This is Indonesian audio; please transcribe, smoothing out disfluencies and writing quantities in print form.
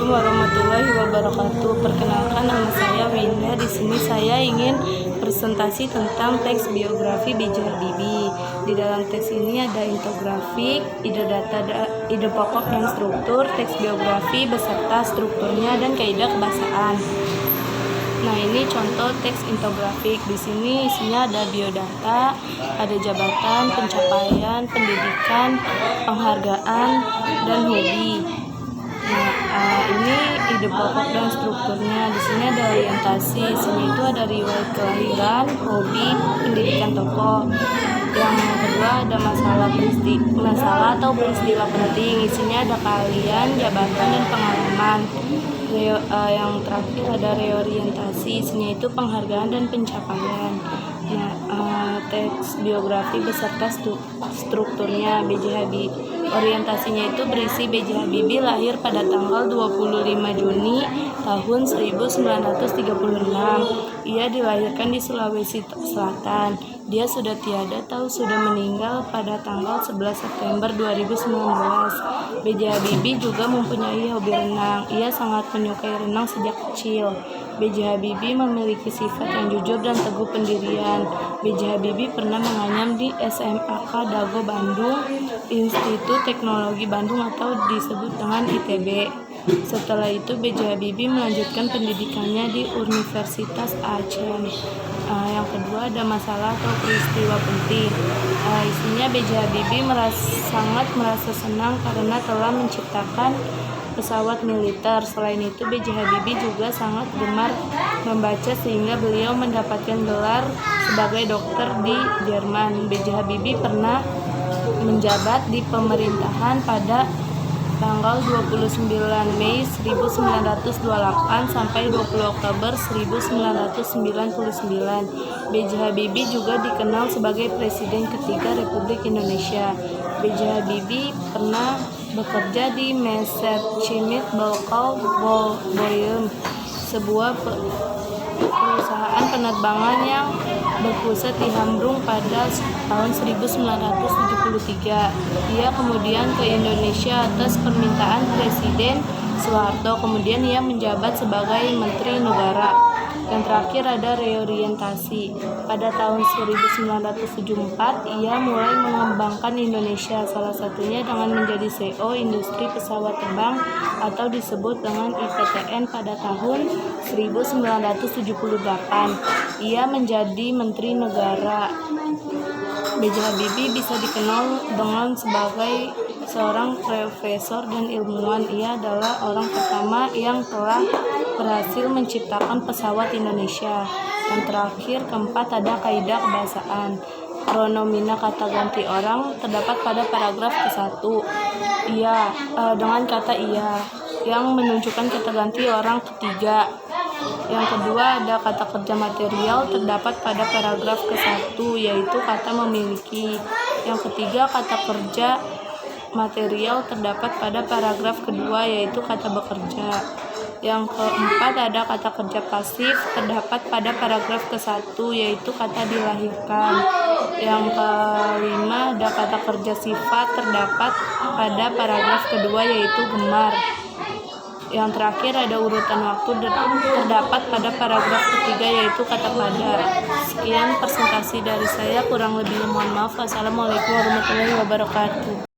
Assalamualaikum warahmatullahi wabarakatuh. Perkenalkan, nama saya Winda. Di sini saya ingin presentasi tentang teks biografi B.J. Habibie. Di dalam teks ini ada infografik, ide data, ide pokok dan struktur teks biografi beserta strukturnya dan kaidah kebahasaan. Nah, ini contoh teks infografik. Di sini isinya ada biodata, ada jabatan, pencapaian, pendidikan, penghargaan, dan hobi. Nah, ini ide pokok dan strukturnya. Di sini ada orientasi. Sini itu ada riwayat kelahiran, hobi, pendidikan tokoh. Yang kedua ada masalah atau peristiwa penting. Isinya ada keahlian, jabatan, dan pengalaman. Yang terakhir ada reorientasi. Isinya itu penghargaan dan pencapaian. Nah, teks biografi beserta strukturnya B.J. Habibie. Orientasinya itu berisi B.J. Habibie lahir pada tanggal 25 Juni tahun 1936. Ia dilahirkan di Sulawesi Selatan. Dia sudah tiada atau sudah meninggal pada tanggal 11 September 2019. B.J. Habibie juga mempunyai hobi renang. Ia sangat menyukai renang sejak kecil. B.J. Habibie memiliki sifat yang jujur dan teguh pendirian. B.J. Habibie pernah menganyam di SMAK Dago Bandung, Institut Teknologi Bandung atau disebut dengan ITB. Setelah itu B.J. Habibie melanjutkan pendidikannya di Universitas Aceh. Yang kedua ada masalah atau peristiwa penting. Isinya B.J. Habibie sangat merasa senang karena telah menciptakan pesawat militer. Selain itu, B.J. Habibie juga sangat gemar membaca sehingga beliau mendapatkan gelar sebagai dokter di Jerman. B.J. Habibie pernah menjabat di pemerintahan pada tanggal 29 Mei 1928 sampai 20 Oktober 1999. B.J. Habibie juga dikenal sebagai Presiden ketiga Republik Indonesia. B.J. Habibie pernah bekerja di Messerschmitt Bechtel-Boeing, sebuah perusahaan penerbangan yang berpusat di Hamburg pada tahun 1973. Ia kemudian ke Indonesia atas permintaan Presiden Soeharto. Kemudian ia menjabat sebagai Menteri Negara. Yang terakhir ada reorientasi. Pada tahun 1974, ia mulai mengembangkan Indonesia, salah satunya dengan menjadi CEO industri pesawat terbang atau disebut dengan IPTN pada tahun 1978. Ia menjadi Menteri Negara. B.J. Habibie bisa dikenal dengan sebagai seorang profesor dan ilmuwan. Ia adalah orang pertama yang telah berhasil menciptakan pesawat Indonesia. Yang terakhir, keempat, ada kaidah kebahasaan. Pronomina kata ganti orang terdapat pada paragraf ke-1. Ia dengan kata ia yang menunjukkan kata ganti orang ketiga. Yang kedua ada kata kerja material terdapat pada paragraf ke-1, yaitu kata memiliki. Yang ketiga kata kerja material terdapat pada paragraf kedua, yaitu kata bekerja. Yang keempat ada kata kerja pasif terdapat pada paragraf ke-1, yaitu kata dilahirkan. Yang kelima ada kata kerja sifat terdapat pada paragraf kedua, yaitu gemar. Yang terakhir ada urutan waktu terdapat pada paragraf ketiga, yaitu kata pada. Sekian presentasi dari saya, kurang lebih mohon maaf. Wassalamualaikum warahmatullahi wabarakatuh.